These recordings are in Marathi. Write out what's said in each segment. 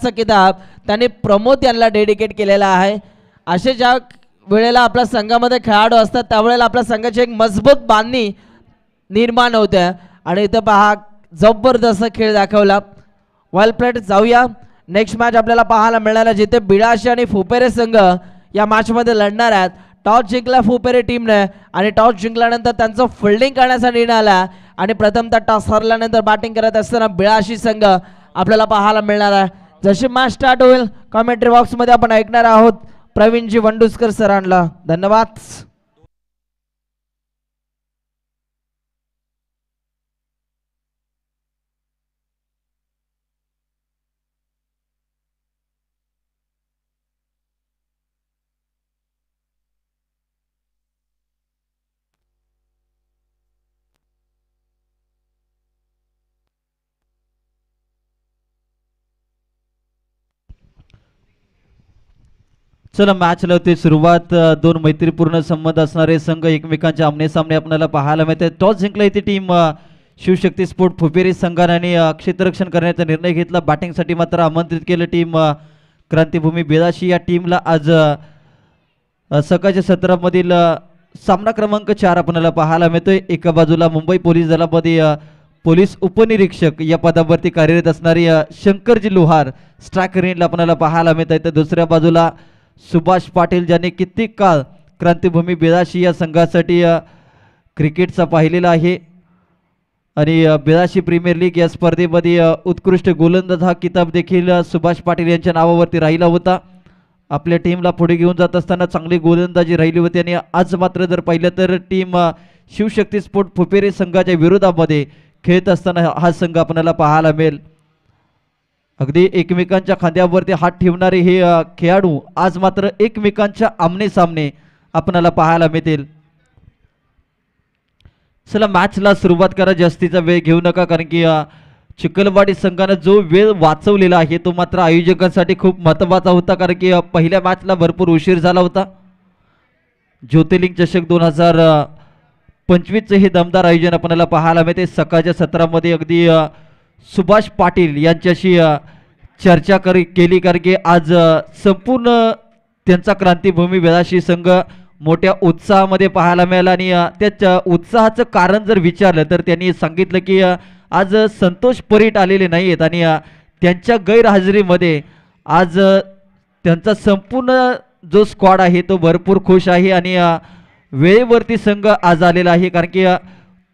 आजचा किताब त्यांनी प्रमोद यांना डेडिकेट केलेला आहे. असे ज्या वेळेला आपल्या संघामध्ये खेळाडू असतात त्यावेळेला आपल्या संघाची एक मजबूत बांधणी निर्माण होते. आणि इथं पहा जबरदस्त खेळ दाखवला. वेल प्लेड. जाऊया नेक्स्ट मॅच आपल्याला पाहायला मिळणार आहे जिथे बिडाशी आणि फुपेरे संघ या मॅचमध्ये लढणार आहेत. टॉस जिंकला फुपेरे टीमने आणि टॉस जिंकल्यानंतर त्यांचं फिल्डिंग करण्याचा निर्णय आला आणि प्रथमतः टॉस हरल्यानंतर बॅटिंग करत असताना बिडाशी संघ आपल्याला पाहायला मिळणार आहे. जशी मॅच स्टार्ट होईल कमेंट्री बॉक्समध्ये आपण ऐकणार आहोत प्रवीणजी वंडुस्कर सरांना. धन्यवाद. चला मॅचला होती सुरुवात. दोन मैत्रीपूर्ण संबंध असणारे संघ एकमेकांच्या आमने सामने आपल्याला पाहायला मिळते. टॉस जिंकला इथे टीम शिवशक्ती स्पोर्ट फुपेरी संघाने क्षेत्ररक्षण करण्याचा निर्णय घेतला. बॅटिंगसाठी मात्र आमंत्रित केलं टीम क्रांतिभूमी बेदाशी. या टीमला आज सकाळच्या सत्रामधील सामना क्रमांक 4 आपल्याला पाहायला मिळतोय. एका बाजूला मुंबई पोलीस दलामध्ये पोलीस उपनिरीक्षक या पदावरती कार्यरत असणारी शंकरजी लोहार स्ट्रायकर रेंजला आपल्याला पाहायला मिळत आहे. तर दुसऱ्या बाजूला सुभाष पाटील ज्यांनी कित्येक काळ क्रांतिभूमी बेदाशी या संघासाठी क्रिकेटचा पाहिलेला आहे आणि बेदाशी प्रीमियर लीग या स्पर्धेमध्ये उत्कृष्ट गोलंदाज हा किताब देखील सुभाष पाटील यांच्या नावावरती राहिला होता. आपल्या टीमला पुढे घेऊन जात असताना चांगली गोलंदाजी राहिली होती आणि आज मात्र जर पाहिलं तर टीम शिवशक्ती स्पोर्ट फुपेरे संघाच्या विरोधामध्ये खेळत असताना हा संघ आपल्याला पाहायला मिळेल. अगदी एकमेकांच्या खांद्यावरती हात ठेवणारे हे खेळाडू आज मात्र एकमेकांच्या आमने सामने आपल्याला पाहायला मिळतील. चला मॅचला सुरुवात करा. जास्तीचा वेळ घेऊ नका कारण की चिखलवाडी संघाने जो वेळ वाचवलेला आहे तो मात्र आयोजकांसाठी खूप महत्त्वाचा होता कारण की पहिल्या मॅचला भरपूर उशीर झाला होता. ज्योतिर्लिंग चषक 2025चे हे दमदार आयोजन आपल्याला पाहायला मिळते. सकाळच्या सत्रामध्ये अगदी सुभाष पाटील यांच्याशी चर्चा केली कारण की आज संपूर्ण त्यांचा क्रांतिभूमी बेदाशी संघ मोठ्या उत्साहामध्ये पाहायला मिळाला आणि त्या उत्साहाचं कारण जर विचारलं तर त्यांनी सांगितलं की आज संतोष परीट आलेले नाही आहेत आणि त्यांच्या गैरहजेरीमध्ये आज त्यांचा संपूर्ण जो स्क्वॉड आहे तो भरपूर खुश आहे आणि वेळेवरती संघ आज आलेला आहे कारण की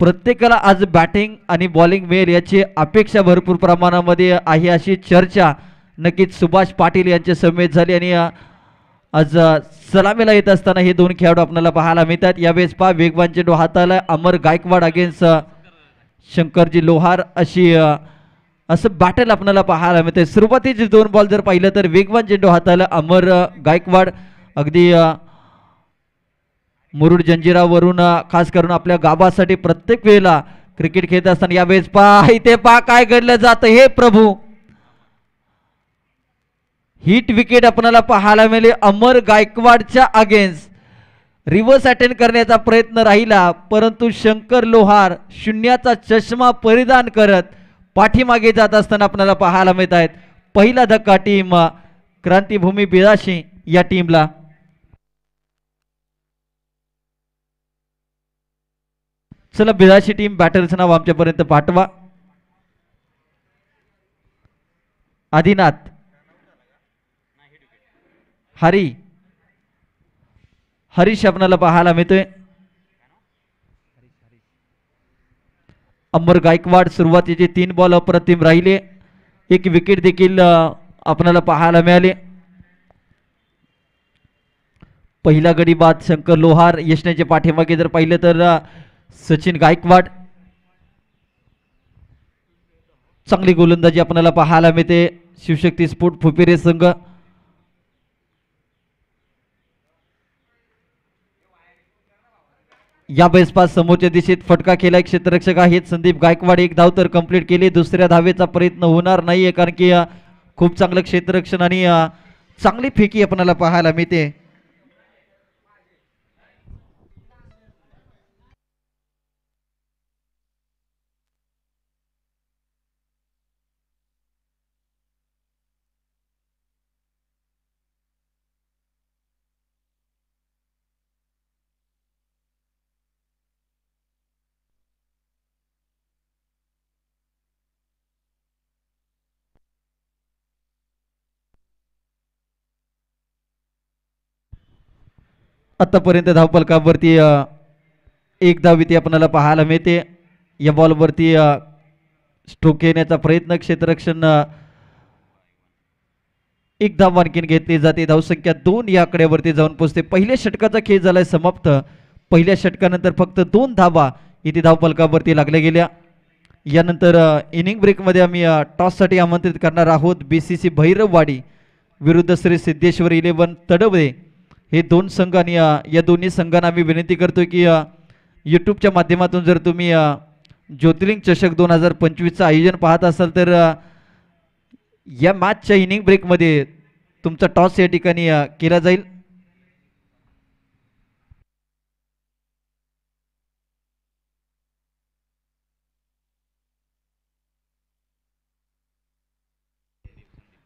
प्रत्येकाला आज बॅटिंग आणि बॉलिंग मिळेल याची अपेक्षा भरपूर प्रमाणामध्ये आहे अशी चर्चा नक्कीच सुभाष पाटील यांच्या समेत झाली आणि आज सलामीला येत असताना हे दोन खेळाडू आपल्याला पाहायला मिळतात. यावेळेस वेगवान चेंडू हाताला अमर गायकवाड अगेन्स्ट शंकरजी लोहार अशी असं बॅटल आपल्याला पाहायला मिळते. सुरुवातीचे दोन बॉल जर पाहिलं तर वेगवान चेंडू हाताला अमर गायकवाड अगदी मुरुड जंजिरावरून खास करून आपल्या गावासाठी प्रत्येक वेळेला क्रिकेट खेळत असताना यावेळेस इथे काय घडलं जातं हे प्रभू. हिट विकेट आपल्याला पाहायला मिळाले अमर गायकवाडच्या अगेन्स्ट. रिव्हर्स अटेंड करण्याचा प्रयत्न राहिला परंतु शंकर लोहार शून्याचा चष्मा परिधान करत पाठीमागे जात असताना आपल्याला पाहायला मिळत आहेत. पहिला धक्का टीम क्रांतिभूमी बेदाशी या टीमला. चला बेदाशी टीम बॅटरचं नाव आमच्यापर्यंत पाठवा. आदिनाथ हरीश आपल्याला पाहायला मिळतोय. अमर गायकवाड सुरुवातीचे 3 बॉल अप्रतिम राहिले. एक विकेट देखील आपल्याला पाहायला मिळाले. पहिला गडी बाद शंकर लोहार. यशनेच्या पाठीमागे जर पाहिलं तर सचिन गायकवाड. चांगली गोलंदाजी आपल्याला पाहायला मिळते शिवशक्ती स्पोर्ट फुपेरे संघ. या बेसपास समोरच्या दिशेत फटका केला. क्षेत्ररक्षक आहेत संदीप गायकवाड. एक धाव तर कंप्लीट केली. दुसऱ्या धावेचा प्रयत्न होणार नाहीये कारण की खूप चांगलं क्षेत्ररक्षण आणि चांगली फेकी आपल्याला पाहायला मिळते. आतापर्यंत धावफलकावरती एक धाव इथे आपल्याला पाहायला मिळते. या बॉलवरती स्ट्रोक येण्याचा प्रयत्न, क्षेत्ररक्षण एक धाव आणखीन घेतली जाते. धावसंख्या 2 या आकड्यावरती जाऊन पोहोचते. पहिल्या षटकाचा खेळ झालाय समाप्त. पहिल्या षटकानंतर फक्त 2 धावा इथे धावफलकावरती लागल्या गेल्या. यानंतर इनिंग ब्रेकमध्ये आम्ही टॉससाठी आमंत्रित करणार आहोत BCC भैरववाडी विरुद्ध श्री सिद्धेश्वर 11 तडवळे हे 2 संघ. आणि या दोन्ही संघांना आम्ही विनंती करतोय की यूट्यूबच्या माध्यमातून जर तुम्ही ज्योतिर्लिंग चषक 2025चं आयोजन पाहत असाल तर या मॅचच्या इनिंग ब्रेकमध्ये तुमचा टॉस या ठिकाणी केला जाईल.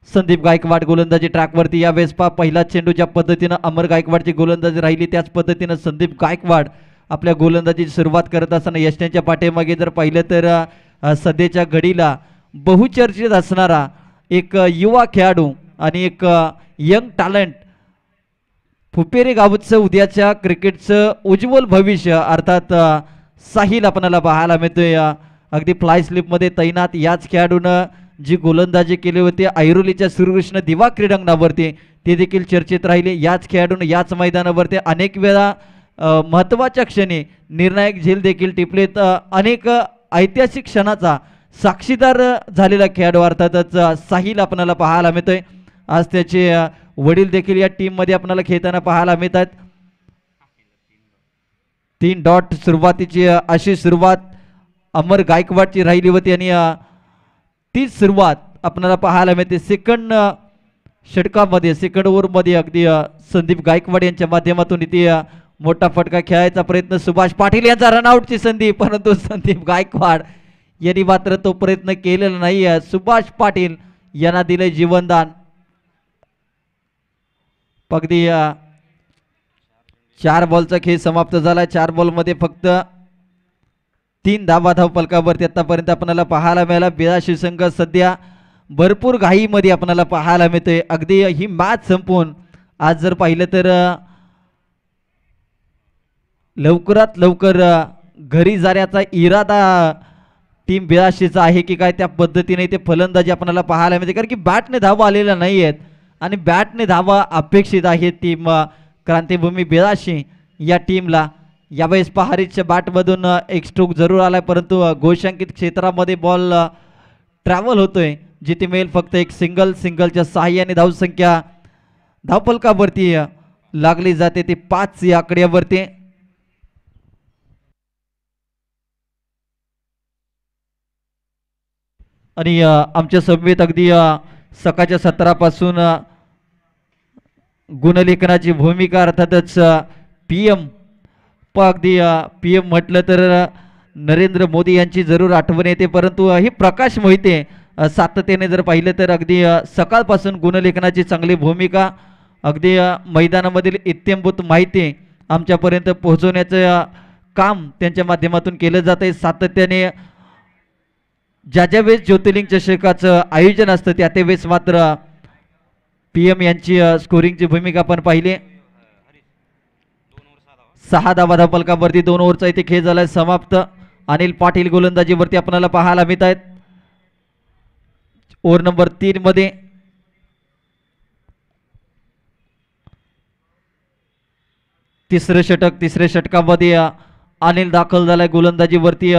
संदीप गायकवाड गोलंदाजी ट्रॅकवरती. यावेळेस पहिला चेंडू ज्या पद्धतीनं अमर गायकवाडची गोलंदाजी राहिली त्याच पद्धतीनं संदीप गायकवाड आपल्या गोलंदाजीची सुरुवात करत असताना यशनेच्या पाठीमागे जर पाहिलं तर सध्याच्या घडीला बहुचर्चित असणारा एक युवा खेळाडू आणि एक यंग टॅलेंट फुपेरे गावचं उद्याच्या क्रिकेटचं उज्ज्वल भविष्य अर्थात साहिल आपल्याला पाहायला मिळतोय. अगदी फ्लाय स्लिपमध्ये तैनात याच खेळाडूनं जी गोलंदाजी केली होती ऐरोलीच्या श्रीकृष्ण दिवा क्रीडांगणावरती ते देखील चर्चेत राहिले. याच खेळाडूने याच मैदानावरती अनेक वेळा महत्त्वाच्या क्षणी निर्णायक झेल देखील टिपलेत. अनेक ऐतिहासिक क्षणाचा साक्षीदार झालेला खेळाडू अर्थातच साहिल आपल्याला पाहायला मिळतोय. आज त्याचे वडील देखील या टीममध्ये आपल्याला खेळताना पाहायला मिळतात. 3 डॉट सुरुवातीची अशी सुरुवात अमर गायकवाडची राहिली होती आणि तीच सुरुवात आपल्याला पाहायला मिळते सेकंड षटकामध्ये सेकंड ओव्हरमध्ये. अगदी संदीप गायकवाड यांच्या माध्यमातून इथे मोठा फटका खेळायचा प्रयत्न. सुभाष पाटील यांचा रनआउटची संधी परंतु संदीप गायकवाड यांनी मात्र तो प्रयत्न केलेला नाही. सुभाष पाटील यांना दिले जीवनदान. अगदी 4 बॉलचा खेळ समाप्त झाला. 4 बॉलमध्ये फक्त 3 धावा धावफलकावरती आतापर्यंत आपल्याला पाहायला मिळाला. 82 संघ सध्या भरपूर घाईमध्ये आपल्याला पाहायला मिळतोय. अगदी ही मॅच संपवून आज जर पाहिलं तर लवकरात लवकर घरी जाण्याचा इरादा टीम 82चा आहे की काय त्या पद्धतीने ते फलंदाजी आपल्याला पाहायला मिळते. कारण की बॅटने धावा आलेल्या नाही आहेत आणि बॅटने धावा अपेक्षित आहेत टीम क्रांतिभूमी 82 या टीमला. यावेळेस पहारीच्या बॅटमधून एक स्ट्रोक जरूर आलाय परंतु घोषांकित क्षेत्रामध्ये बॉल ट्रॅव्हल होतोय जिथे मिळेल फक्त एक सिंगलच्या सहाय्याने धावसंख्या धावफलकावरती लागली जाते ते 5 या आकड्यावरती. आणि आमच्या समवेत अगदी सकाळच्या सत्रापासून गुणलेखनाची भूमिका अर्थातच PM अगदी PM म्हटलं तर नरेंद्र मोदी यांची जरूर आठवण येते परंतु ही प्रकाश मोहिते सातत्याने जर पाहिलं तर अगदी सकाळपासून गुणलेखनाची चांगली भूमिका अगदी मैदानामधील इत्यंभूत माहिती आमच्यापर्यंत पोहोचवण्याचं काम त्यांच्या माध्यमातून केलं जात आहे. सातत्याने ज्या वेळेस ज्योतिर्लिंग चषकाचं आयोजन असतं त्या वेळेस मात्र PM यांची स्कोरिंगची भूमिका आपण पाहिली. 6 धावा धावफलकावरती 2 ओव्हरचा इथे खेळ झालाय समाप्त. अनिल पाटील गोलंदाजीवरती आपल्याला पाहायला मिळत आहेत. ओव्हर नंबर 3 मध्ये तिसऱ्या षटकामध्ये अनिल दाखल झालाय गोलंदाजीवरती.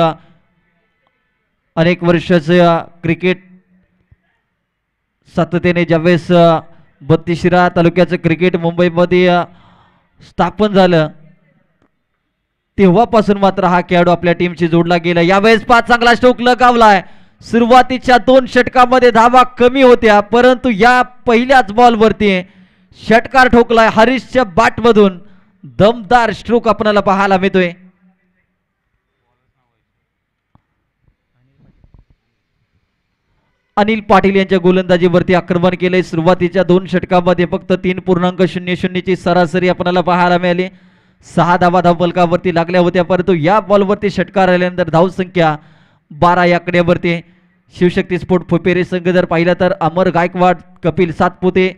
अनेक वर्षाचं क्रिकेट सातत्याने ज्यावेळेस 32 तालुक्याचं क्रिकेट मुंबईमध्ये स्थापन झालं तेव्हापासून मात्र हा खेळाडू आपल्या टीमशी जोडला गेला. यावेळेस 5 चांगला स्ट्रोक लगावलाय. सुरुवातीच्या 2 षटकामध्ये धावा कमी होत्या परंतु या पहिल्याच बॉलवरती षटकार ठोकलाय. हरीशच्या बॅटमधून दमदार स्ट्रोक आपल्याला पाहायला मिळतोय. अनिल पाटील यांच्या गोलंदाजीवरती आक्रमण केले. सुरुवातीच्या 2 षटकामध्ये फक्त 3.00 ची सरासरी आपल्याला पाहायला मिळाली. 6 धावा धावफलकावरती लागल्या होत्या परंतु या बॉलवरती षटकार आल्यानंतर धावसंख्या 12 या आकड्यावरती. शिवशक्ती स्पोर्ट फुपेरे संघ जर पाहिला तर अमर गायकवाड, कपिल सातपुते,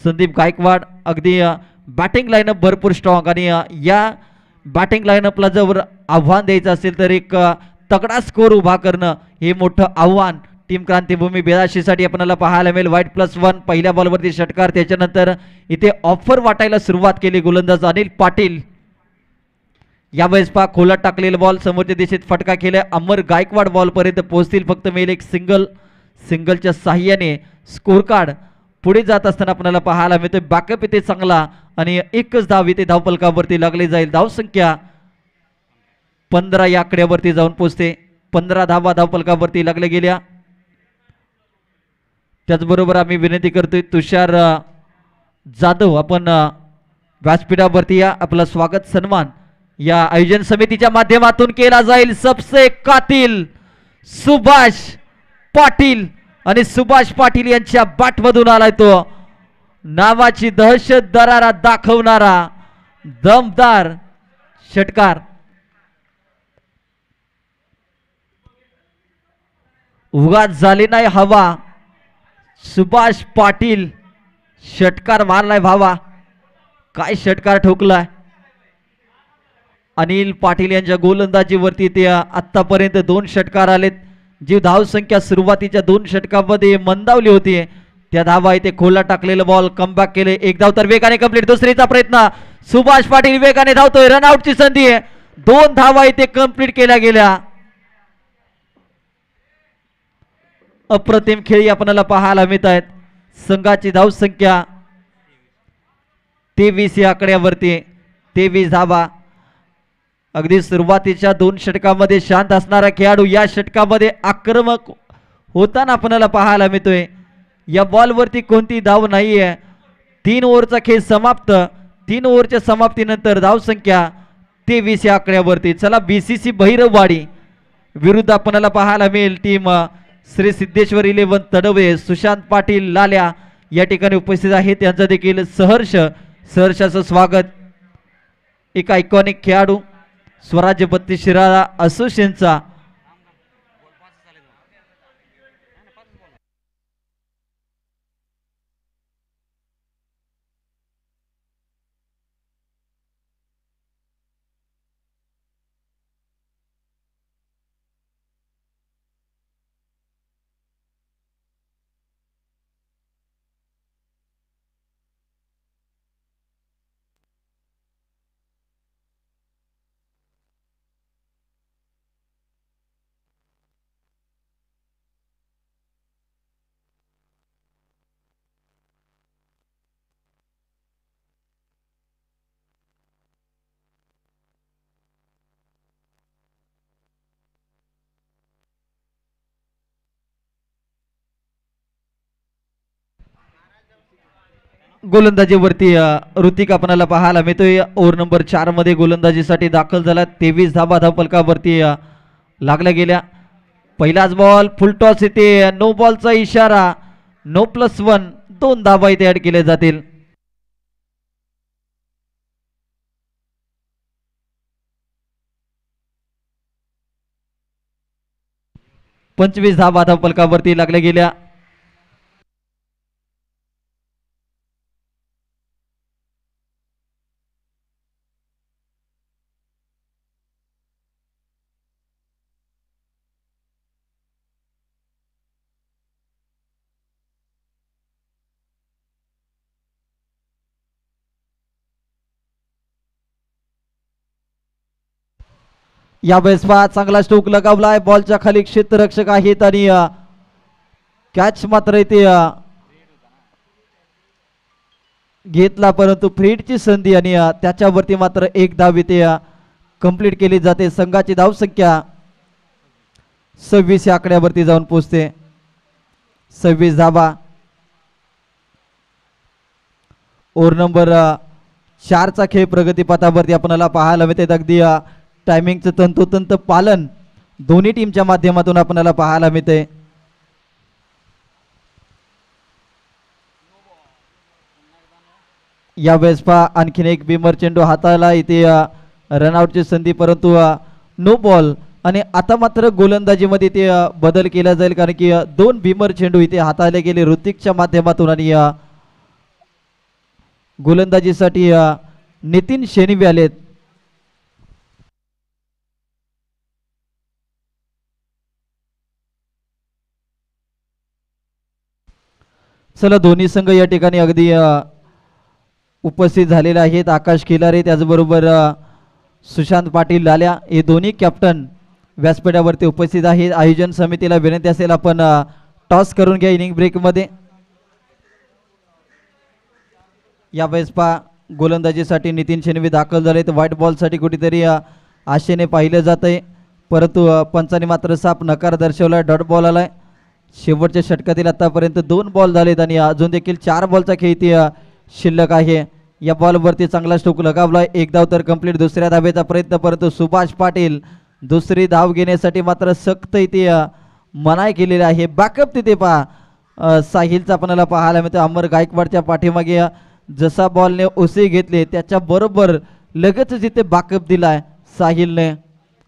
संदीप गायकवाड अगदी बॅटिंग लाईनअप भरपूर स्ट्रॉंग आणि या बॅटिंग लाईनअपला जर आव्हान द्यायचं असेल तर एक तगडा स्कोर उभा करणं हे मोठं आव्हान टीम क्रांतीभूमी 82 साठी आपल्याला पाहायला मिळेल. वाईट +1 पहिल्या बॉलवरती षटकार. त्याच्यानंतर इथे ऑफर वाटायला सुरुवात केली गोलंदाज अनिल पाटील. यावेळेस पहा खोलात टाकलेला बॉल समोरच्या दिशेत फटका केला. अमर गायकवाड बॉल पर्यंत पोहोचतील फक्त मेल एक सिंगलच्या साह्याने स्कोर कार्ड पुढे जात असताना आपल्याला पाहायला मिळतोय. बॅकअप इथे चांगला आणि एकच धाव इथे धावफलकावरती लागली जाईल. धावसंख्या 15 या आकड्यावरती जाऊन पोहोचते. 15 धावा धावफलकावरती लागल्या गेल्या. त्याचबरोबर आम्ही विनंती करतोय तुषार जाधव आपण व्यासपीठावरती या. आपलं स्वागत सन्मान या आयोजन समितीच्या माध्यमातून केला जाईल. सबसे कातिल सुभाष पाटील आणि सुभाष पाटील यांच्या बॅटमधून आलाय तो नावाची दहशत दरारा दाखवणारा दमदार षटकार. उगाच झाली नाही हवा. सुभाष पाटील षटकार मारलाय भावा. काय षटकार ठोकलाय. अनिल पाटील यांच्या गोलंदाजीवरती ते आतापर्यंत 2 षटकार आलेत. जी धावसंख्या सुरुवातीच्या 2 षटकांमध्ये मंदावली होती त्या धावा इथे खोला टाकलेला बॉल कमबॅक केले. एक धाव तर वेगाने कंप्लीट. दुसरीचा प्रयत्न सुभाष पाटील वेगाने धावतोय. रनआउटची संधी आहे. 2 धावा इथे कंप्लीट केल्या गेल्या. अप्रतिम खेळी आपल्याला पाहायला मिळत आहेत. संघाची धावसंख्या 23 या आकड्यावरती 23 धावा. अगदी सुरुवातीच्या 2 षटकांमध्ये शांत असणारा खेळाडू या षटकामध्ये आक्रमक होताना आपल्याला पाहायला मिळतोय. या बॉलवरती कोणती धाव नाहीये. 3 ओव्हरचा खेळ समाप्त. 3 ओव्हरच्या समाप्तीनंतर धावसंख्या 23 या आकड्यावरती. चला BCC भैरववाडी विरुद्ध आपल्याला पाहायला मिळेल टीम श्री सिद्धेश्वर 11 तडवे. सुशांत पाटील लाल्या या ठिकाणी उपस्थित आहेत. त्यांचं देखील सहर्षाचं स्वागत. एक आयकॉनिक खेळाडू स्वराज्य 32 शिराळा असोसिएशनचा गोलंदाजीवरती ऋतिक आपल्याला पाहायला मिळतोय. ओव्हर नंबर 4 मध्ये गोलंदाजीसाठी दाखल झाला. 23 धावा धावफलकावरती लागल्या गेल्या. पहिलाच बॉल फुल टॉस येते. नो बॉलचा इशारा. नो +1 2 धावा इथे ऍड केल्या जातील. पंचवीस धावा धावफलकावरती लागल्या गेल्या. या वेळेस चांगला स्ट्रोक लगावलाय. बॉलच्या खाली क्षेत्ररक्षक आहेत आणि कॅच मात्र इथे घेतला परंतु फ्रीडची संधी आणि त्याच्यावरती मात्र 1 धाव इथे कंप्लीट केली जाते. संघाची धावसंख्या 26 या आकड्यावरती जाऊन पोहोचते. 26 धावा. ओव्हर नंबर 4 चा खेळ प्रगतीपथावरती आपल्याला पाहायला मिळते. अगदी टायमिंगचं तंतोतंत पालन दोन्ही टीमच्या माध्यमातून आपल्याला पाहायला मिळते. या वेळेस आणखीन एक बिमर चेंडू हाताला इथे रनआउटची संधी परंतु नो बॉल. आणि आता मात्र गोलंदाजीमध्ये ते बदल केला जाईल कारण की 2 बिमर चेंडू इथे हाताळले गेले ऋतिकच्या माध्यमातून आणि गोलंदाजीसाठी नितीन शेनिवे आलेत. चला दोन्ही संघ या ठिकाणी अगदी उपस्थित झालेले आहेत. आकाश खिलारे त्याचबरोबर सुशांत पाटील लाल्या हे दोन्ही कॅप्टन व्यासपीठावरती उपस्थित आहेत. आयोजन समितीला विनंती असेल आपण टॉस करून घ्या इनिंग ब्रेकमध्ये. यावेळेस गोलंदाजीसाठी नितीन शेनवी दाखल झालेत. व्हाईट बॉलसाठी कुठेतरी आशेने पाहिलं जात आहे, परंतु पंचांनी मात्र साफ नकार दर्शवला. डॉट बॉल आलाय. शेवटच्या षटकातील आतापर्यंत 2 बॉल झालेत आणि अजून देखील 4 बॉलचा खेळ इथे शिल्लक आहे. या बॉलवरती चांगला स्ट्रोक लगावलाय. एक धाव तर कंप्लीट. दुसऱ्या धावेचा प्रयत्न, परंतु सुभाष पाटील दुसरी धाव घेण्यासाठी मात्र सक्त इथे मनाई केलेली आहे. बॅकअप तिथे साहिलचा आपल्याला पाहायला मिळतो. अमर गायकवाडच्या पाठीमागे जसा बॉलने ओसे घेतले त्याच्या बरोबर लगेच तिथे बॅकअप दिलाय साहिलने.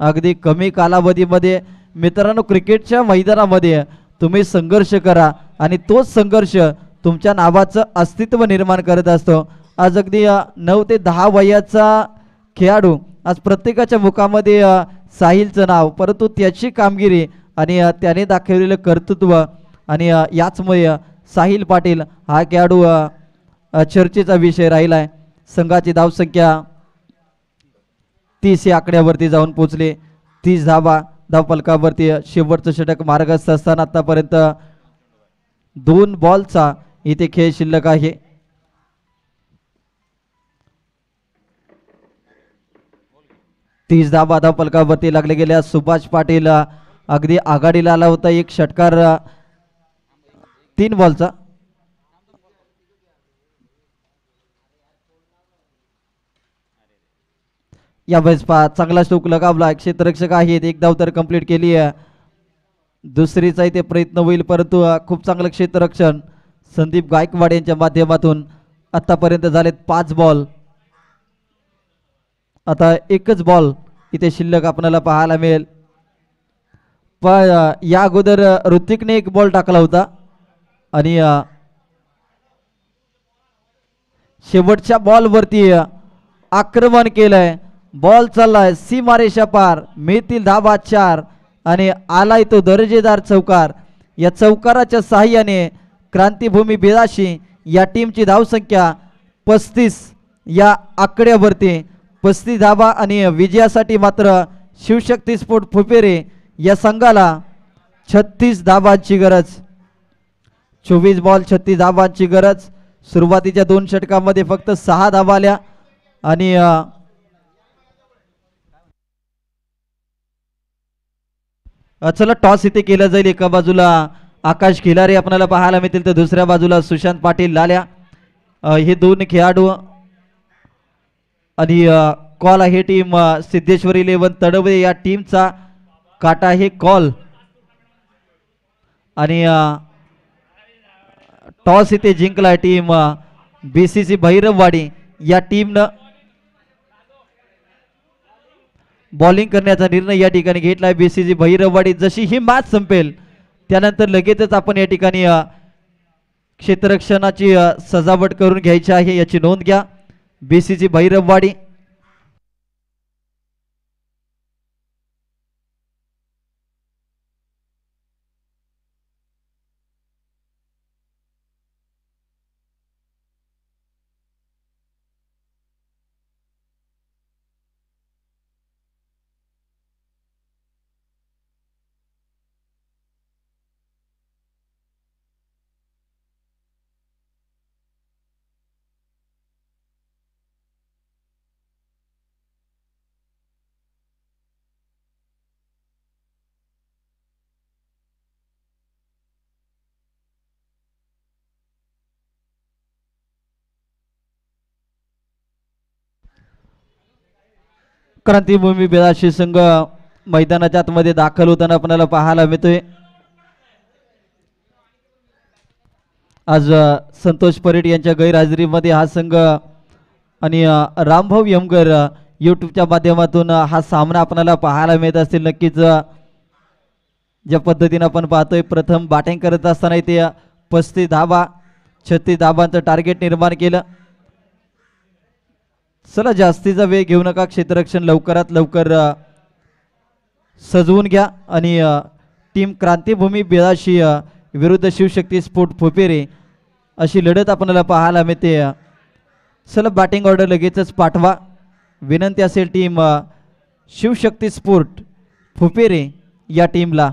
अगदी कमी कालावधीमध्ये मित्रांनो क्रिकेटच्या मैदानामध्ये तुम्ही संघर्ष करा आणि तोच संघर्ष तुमच्या नावाचं अस्तित्व निर्माण करत असतो. आज अगदी 9 ते 10 वयाचा खेळाडू आज प्रत्येकाच्या मुखामध्ये साहिलचं नाव, परंतु त्याची कामगिरी आणि त्याने दाखवलेलं कर्तृत्व आणि याचमुळे साहिल पाटील हा खेळाडू चर्चेचा विषय राहिलाय. संघाची धावसंख्या 30 या आकड्यावरती जाऊन पोहोचले. 30 धावा धावफलकावरती. शेवटचं षटक मार्गस्थ असताना आतापर्यंत 2 बॉलचा इथे खेळ शिल्लक आहे. तीस धावा धावफलकावरती लागले गेल्या. सुभाष पाटील अगदी आघाडीला आला होता. एक षटकार 3 बॉलचा. यावेळेस चांगला स्ट्रोक लगावला. क्षेत्ररक्षक आहेत. एक धाव तर कंप्लीट केली आहे. दुसरीचा इथे प्रयत्न होईल, परंतु खूप चांगलं क्षेत्ररक्षण संदीप गायकवाड यांच्या माध्यमातून. आतापर्यंत झालेत 5 बॉल. आता एकच बॉल इथे शिल्लक आपल्याला पाहायला मिळेल. पण या अगोदर ऋतिकने 1 बॉल टाकला होता आणि शेवटच्या बॉलवरती आक्रमण केलंय. बॉल चाललाय सीमारेषा पार. मिळतील धावा 4 आणि आलाय तो दर्जेदार चौकार. या चौकाराच्या साहाय्याने क्रांतिभूमी 82 या टीमची धावसंख्या 35 या आकड्यावरती. 35 धावा आणि विजयासाठी मात्र शिवशक्ती स्पोर्ट फुपेरे या संघाला 36 धावांची गरज. 24 बॉल 36 धावांची गरज. सुरुवातीच्या 2 षटकामध्ये फक्त 6 धावा आल्या आणि चला टॉस इथे केला जाईल. एका बाजूला आकाश खिलारे आपल्याला पाहायला मिळतील तर दुसऱ्या बाजूला सुशांत पाटील लाल्या. हे 2 खेळाडू आणि कॉल आहे टीम सिद्धेश्वरी 11 तडवळे या टीमचा. काटा आहे कॉल आणि टॉस इथे जिंकला टीम BCC भैरववाडी या टीमनं. बॉलिंग करण्याचा निर्णय या ठिकाणी घेतलाय BCC भैरववाडी. जशी ही मॅच संपेल त्यानंतर लगेचच आपण या ठिकाणी क्षेत्ररक्षणाची सजावट करून घ्यायची आहे, याची नोंद घ्या. BCC भैरववाडी क्रांतिभूमी 82 संघ मैदानाच्या आतमध्ये दाखल होताना आपल्याला पाहायला मिळतोय. आज संतोष परेड यांच्या गैरहजेरीमध्ये हा संघ आणि रामभाऊ यमगर यूट्यूबच्या माध्यमातून हा सामना आपल्याला पाहायला मिळत असतील. नक्कीच ज्या पद्धतीने आपण पाहतोय प्रथम बॅटिंग करत असताना इथे 35 धावा 36 धावांचं टार्गेट निर्माण केलं. चला जास्तीचा वेळ घेऊ नका, क्षेत्ररक्षण लवकरात लवकर सजवून घ्या आणि टीम क्रांतीभूमी बेळाशी विरुद्ध शिवशक्ती स्पोर्ट फुपेरे अशी लढत आपल्याला पाहायला मिळते. चला बॅटिंग ऑर्डर लगेचच पाठवा. विनंती असेल टीम शिवशक्ती स्पोर्ट फुपेरे या टीमला.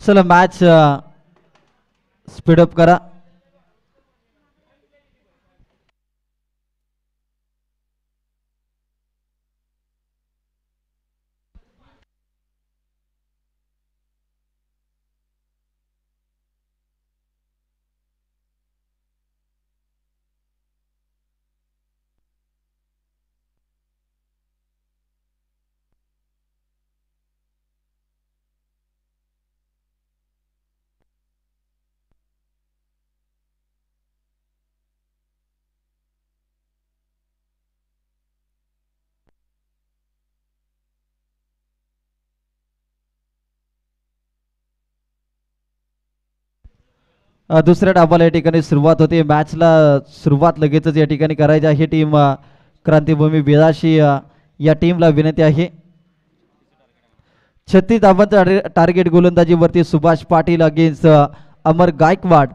चला मॅच स्पीडअप करा. दुसऱ्या डावाला या ठिकाणी सुरुवात होते. मॅचला सुरुवात लगेचच या ठिकाणी करायची आहे. टीम क्रांतीभूमी बेळाशी या टीमला विनंती आहे. 36 धावांचा टार्गेट गोलंदाजीवरती सुभाष पाटील अगेन्स्ट अमर गायकवाड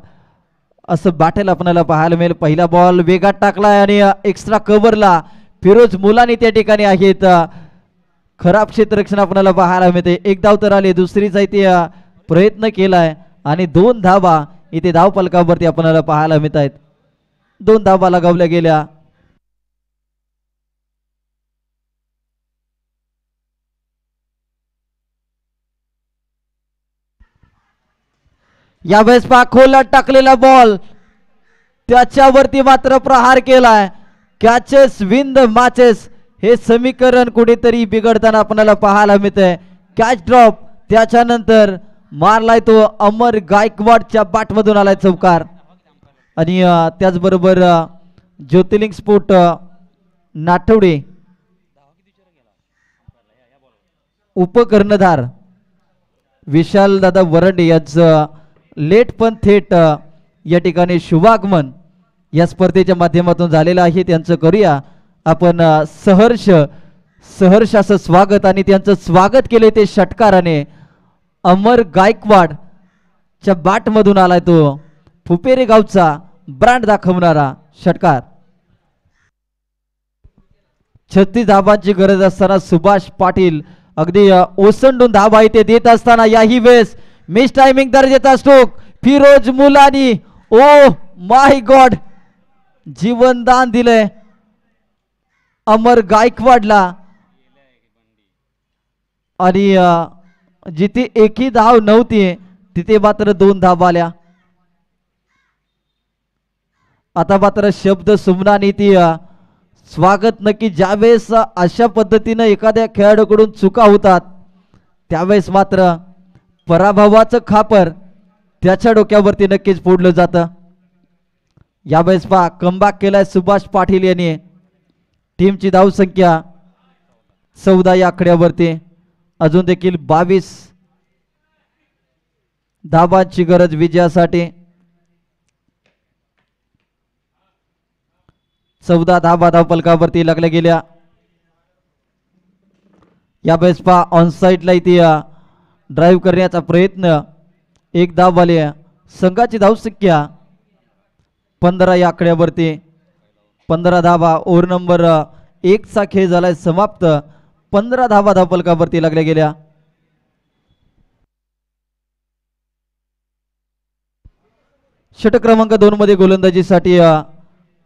असं बॅटल आपल्याला पाहायला मिळेल. पहिला बॉल वेगात टाकलाय आणि एक्स्ट्रा कव्हरला फिरोज मुलानी त्या ठिकाणी आहेत. खराब क्षेत्ररक्षण आपल्याला पाहायला मिळते. एक धाव तर आली, दुसरीचा इथे प्रयत्न केलाय आणि 2 धावा इथे धाव फलकावरती आपल्याला पाहायला मिळत आहेत. 2 धावा लगावल्या गेल्या. यावेळेस खोलात टाकलेला बॉल त्याच्यावरती मात्र प्रहार केलाय. कॅचेस विन द मॅचेस हे समीकरण कुठेतरी बिघडताना आपल्याला पाहायला मिळतंय. कॅच ड्रॉप त्याच्यानंतर मारलाय तो अमर गायकवाडच्या बॅटमधून आलाय चौकार. आणि त्याचबरोबर ज्योतिर्लिंग स्पोर्ट नाठवडे उपकर्णधार विशाल दादा वरंडे यांचं लेट पण थेट या ठिकाणी शुभागमन या स्पर्धेच्या माध्यमातून झालेलं आहे. त्यांचं करूया आपण सहर्ष असं स्वागत. आणि त्यांचं स्वागत केले ते षटकाराने. अमर गायकवाड च्या बॅट मधून आलाय तो फुपेरे गावचा ब्रँड दाखवणारा षटकार. 36 धाबांची गरज असताना सुभाष पाटील अगदी ओसंडून धाबा इथे देत असताना याही वेळेस मिस टायमिंग दर्जेचा stroke Firoz Mulani. Oh my god, जीवनदान दिलंय अमर गायकवाडला. आणि जिथे एकही धाव नव्हती तिथे मात्र 2 धावा आल्या. आता मात्र शब्द सुमनानी ती स्वागत नक्की. ज्यावेळेस अशा पद्धतीनं एखाद्या खेळाडूकडून चुका होतात त्यावेळेस मात्र पराभवाचं खापर त्याच्या डोक्यावरती नक्कीच फोडलं जातं. यावेळेस कमबॅक केलाय सुभाष पाटील यांनी. टीमची धावसंख्या 14 या आकड्यावरती. अजून देखील 22 धाबांची गरज विजयासाठी. 14 धाबा धावफलकावरती लागल्या गेल्या. या वेळेस पहा ऑन साईडला इथे ड्राईव्ह करण्याचा प्रयत्न. एक धाव आली. संघाची धावसंख्या 15 या आकड्यावरती. 15 धाबा. ओव्हर नंबर 1 चा खेळ झालाय समाप्त. 15 धाबा धावफलकावरती लागल्या गेल्या. षटक क्रमांक 2 मध्ये गोलंदाजीसाठी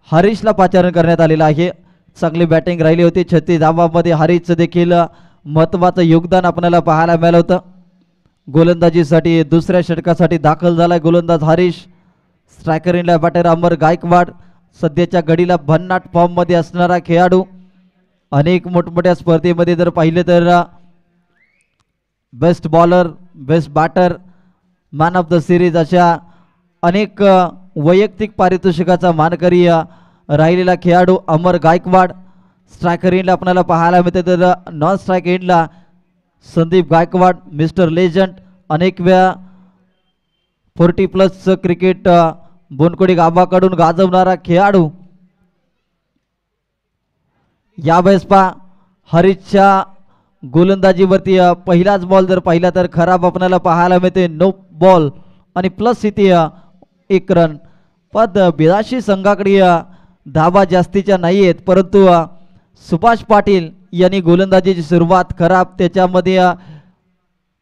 हरीशला पाचारण करण्यात आलेला आहे. चांगली बॅटिंग राहिली होती. 36 धावांमध्ये हरीशचं देखील महत्वाचं योगदान आपल्याला पाहायला मिळालं होतं. गोलंदाजीसाठी दुसऱ्या षटकासाठी दाखल झालाय गोलंदाज हरीश. स्ट्रायकर इनला बॅटर अमर गायकवाड. सध्याच्या घडीला भन्नाट फॉर्म मध्ये असणारा खेळाडू. अनेक मोठमोठ्या स्पर्धेमध्ये जर पाहिले तर best bowler, best batter, man of the series अशा अनेक वैयक्तिक पारितोषिकाचा मानकरी राहिलेला खेळाडू अमर गायकवाड. स्ट्रायकर एंडला आपल्याला पाहायला मिळते तर नॉन स्ट्राईक एंडला संदीप गायकवाड मिस्टर लेजंड. अनेक वेळा 40+ क्रिकेट बोनकोडी गावाकडून गाजवणारा खेळाडू. यावेळेस पहा हरीशच्या गोलंदाजीवरती पहिलाच बॉल जर पाहिला तर खराब आपल्याला पाहायला मिळते. नो बॉल आणि प्लस इथे 1 रन. पण 82 संघाकडे धाबा जास्तीच्या नाही आहेत, परंतु सुभाष पाटील यांनी गोलंदाजीची सुरुवात खराब. त्याच्यामध्ये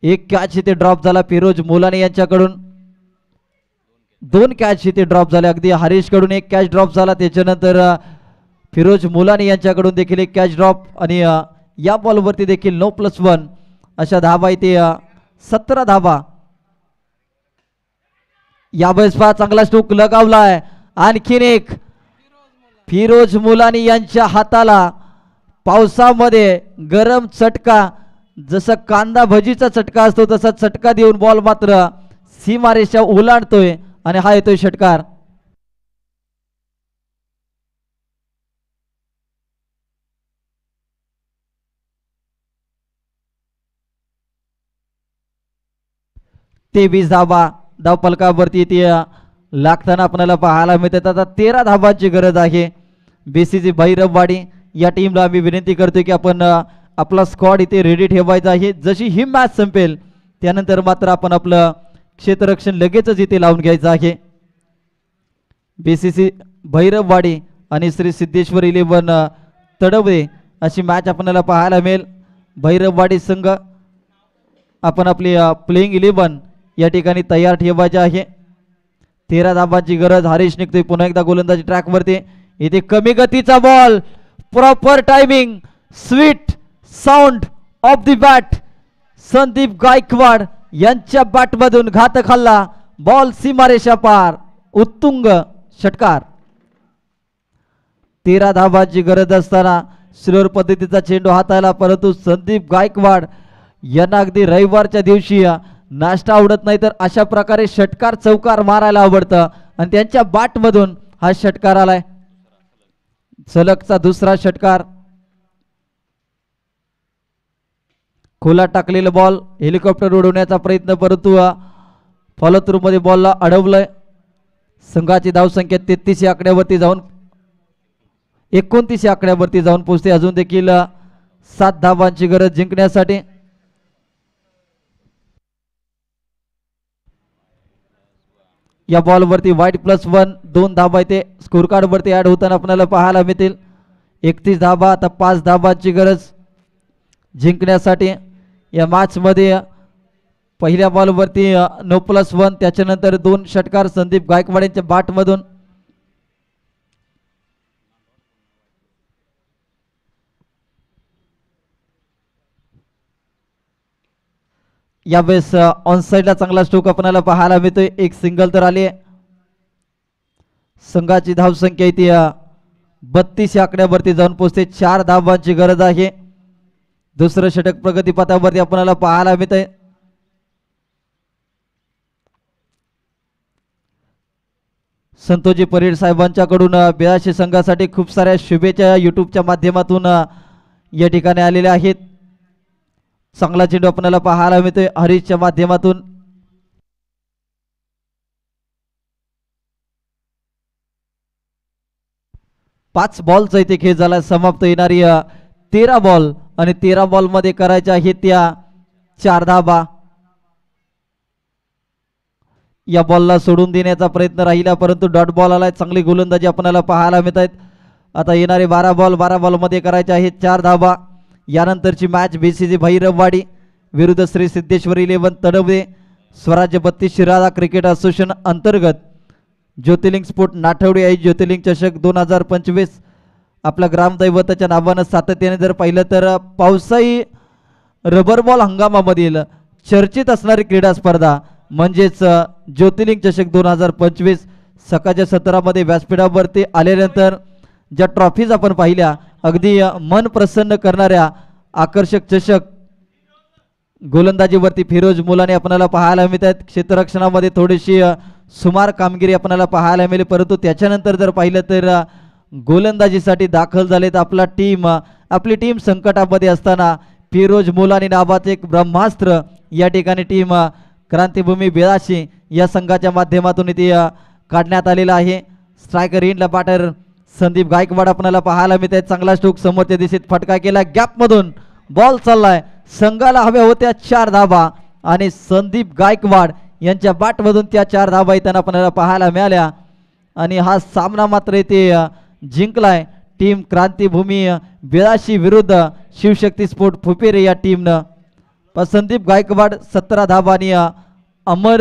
एक कॅच इथे ड्रॉप झाला फिरोज मोलाने यांच्याकडून. 2 कॅच इथे ड्रॉप झाले. अगदी हरीशकडून 1 कॅच ड्रॉप झाला. त्याच्यानंतर फिरोज मोलानी यांच्याकडून देखील 1 कॅच ड्रॉप आणि या बॉलवरती देखील नो +1 अशा धाबा इथे 17 धाबा. यावेळेस पहा चांगला स्ट्रोक लगावलाय. आणखीन एक फिरोज मुलानी यांच्या हाताला पावसामध्ये गरम चटका. जसं कांदा भजीचा चटका असतो तसा चटका देऊन बॉल मात्र सीमारेषा ओलांडतोय आणि हा येतोय षटकार. ते 20 धाबा धावफलकावरती ती लागताना आपल्याला पाहायला मिळतात. आता 13 धाबांची गरज आहे. बीसीसी भैरववाडी या टीमला आम्ही विनंती करतोय की आपण आपला स्क्वॉड इथे रेडी ठेवायचा आहे. जशी ही मॅच संपेल त्यानंतर मात्र आपण आपलं क्षेत्ररक्षण लगेचच इथे लावून घ्यायचं आहे. बीसीसी भैरववाडी आणि श्री सिद्धेश्वर 11 तडवळे अशी मॅच आपल्याला पाहायला मिळेल. भैरववाडी संघ आपण आपली प्लेइंग 11 या ठिकाणी तयार ठेवायचे आहे. 13 धाबांची गरज. हरीश निघतोय पुन्हा एकदा गोलंदाजी ट्रॅकवरती. इथे कमी गतीचा ball. Proper timing. Sweet sound of the bat. Sandeep Gaikwad यांच्या बॅटमधून घातक हल्ला. बॉल सीमारेषा पार. उत्तुंग षटकार. 13 धाबांची गरज असताना स्लोअर पद्धतीचा चेंडू हाताळला, परंतु संदीप गायकवाड यांना अगदी रविवारच्या दिवशी नाश्ता आवडत नाही तर अशा प्रकारे षटकार चौकार मारायला आवडतं आणि त्यांच्या बॅटमधून हा षटकार आलाय. सलगचा दुसरा षटकार. खोला टाकलेला बॉल. हेलिकॉप्टर उडवण्याचा प्रयत्न परंतु फॉलो थ्रू मध्ये बॉलला अडवलंय. संघाची धावसंख्या 33 या आकड्यावरती जाऊन 29 या आकड्यावरती जाऊन पोहोचते. अजून देखील 7 धाबांची गरज जिंकण्यासाठी. या बॉलवरती वाईट +1 2 धाबा इथे स्कोर कार्ड वरती ऍड होताना आपल्याला पाहायला मिळतील. 31 धाबा. आता 5 धाबांची गरज जिंकण्यासाठी. या मॅच मध्ये पहिल्या बॉलवरती नो +1. त्याच्यानंतर 2 षटकार संदीप गायकवाड यांच्या बॅटमधून. यावेळेस ऑन साइडला चांगला स्ट्रोक आपल्याला पाहायला मिळतोय. एक सिंगल तर आली. संघाची धावसंख्या इथे 32 या आकड्यावरती जाऊन पोहोचते. 4 धाबांची गरज आहे. दुसरं षटक प्रगतीपथावरती आपल्याला पाहायला मिळतंय. संतोषजी परेड साहेबांच्याकडून बेळाशी संघासाठी खूप साऱ्या शुभेच्छा यूट्यूबच्या माध्यमातून या ठिकाणी आलेल्या आहेत. चांगला चेंडू आपल्याला पाहायला मिळतोय हरीशच्या माध्यमातून. पाच बॉलचा इथे खेळ झाला समाप्त. येणारी 13 बॉल आणि 13 बॉल मध्ये करायच्या आहेत त्या 4 धाबा. या बॉलला सोडून देण्याचा प्रयत्न राहिला परंतु डॉट बॉल आलाय. चांगली गोलंदाजी आपल्याला पाहायला मिळत आहेत. आता येणारे 12 बॉल मध्ये करायचे आहेत 4 धाबा. यानंतरची मॅच BCG भैरववाडी विरुद्ध श्री सिद्धेश्वर 11 तडवळे स्वराज्य 32 शिराळा क्रिकेट असोसिएशन अंतर्गत ज्योतिर्लिंग स्पोर्ट नाठवडे आई ज्योतिर्लिंग चषक 2025. आपल्या ग्रामदैवताच्या नावानं सातत्याने जर पाहिलं तर पावसाळी रबर बॉल हंगामामधील चर्चित असणारी क्रीडा स्पर्धा म्हणजेच ज्योतिर्लिंग चषक 2025 सकाळच्या सत्रामध्ये व्यासपीठावरती आल्यानंतर ज्या ट्रॉफीज आपण पाहिल्या अगदी मन प्रसन्न करणाऱ्या आकर्षक चषक गोलंदाजीवरती फिरोज मुलाने आपल्याला पाहायला मिळत आहेत. क्षेत्ररक्षणामध्ये थोडीशी सुमार कामगिरी आपल्याला पाहायला मिळेल परंतु त्याच्यानंतर जर पाहिलं तर गोलंदाजीसाठी दाखल झाले तर आपली टीम संकटामध्ये असताना फिरोज मुलानी नावाचे एक ब्रह्मास्त्र या ठिकाणी टीम क्रांतिभूमी बेळाशी या संघाच्या माध्यमातून इथे काढण्यात आलेला आहे. स्ट्रायकर इनला बॅटर संदीप गायकवाड आपल्याला पाहायला मिळत आहे. चांगला स्ट्रोक समोरच्या दिशेत फटका केला. गॅप मधून बॉल चाललाय. संघाला हव्या होत्या 4 धाबा आणि संदीप गायकवाड यांच्या बॅटमधून त्या 4 धाबा येताना आपल्याला पाहायला मिळाल्या आणि हा सामना मात्र इथे जिंकलाय टीम क्रांतिभूमी बेळाशी विरुद्ध शिवशक्ती स्पोर्ट फुपेरे या टीमनं. संदीप गायकवाड 17 धाबा आणि अमर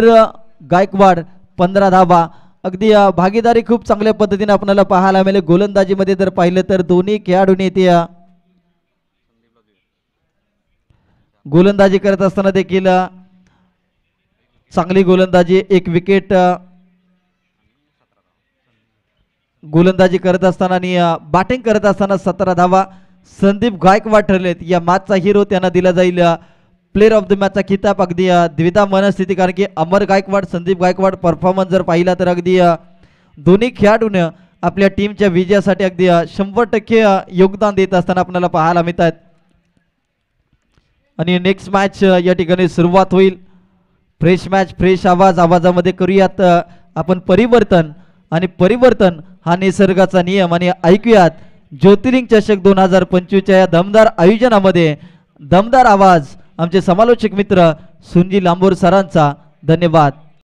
गायकवाड 15 धाबा. अगदी भागीदारी खूप चांगल्या पद्धतीने आपल्याला पाहायला मिळेल. गोलंदाजीमध्ये जर पाहिलं तर दोन्ही खेळाडूंनी इथे गोलंदाजी करत असताना देखील चांगली गोलंदाजी. एक विकेट गोलंदाजी करत असताना आणि बॅटिंग करत असताना 17 धावा संदीप गायकवाड ठरलेत. या मॅचचा हिरो त्यांना दिला जाईल प्लेअर ऑफ द मॅचचा खिताब. अगदी द्विधा मनस्थिती कारण की अमर गायकवाड संदीप गायकवाड परफॉर्मन्स जर पाहिला तर अगदी दोन्ही खेळाडूंनी आपल्या टीमच्या विजयासाठी अगदी 100% योगदान देत असताना आपल्याला पाहायला मिळतात. आणि नेक्स्ट मॅच या ठिकाणी सुरुवात होईल. फ्रेश मॅच फ्रेश आवाजामध्ये करूयात आपण परिवर्तन आणि परिवर्तन हा निसर्गाचा नियम. आणि ऐकूयात ज्योतिर्लिंग चषक 2025 या दमदार आयोजनामध्ये दमदार आवाज आमचे समालोचक मित्र सुंजी लांबोर सरांचा. धन्यवाद.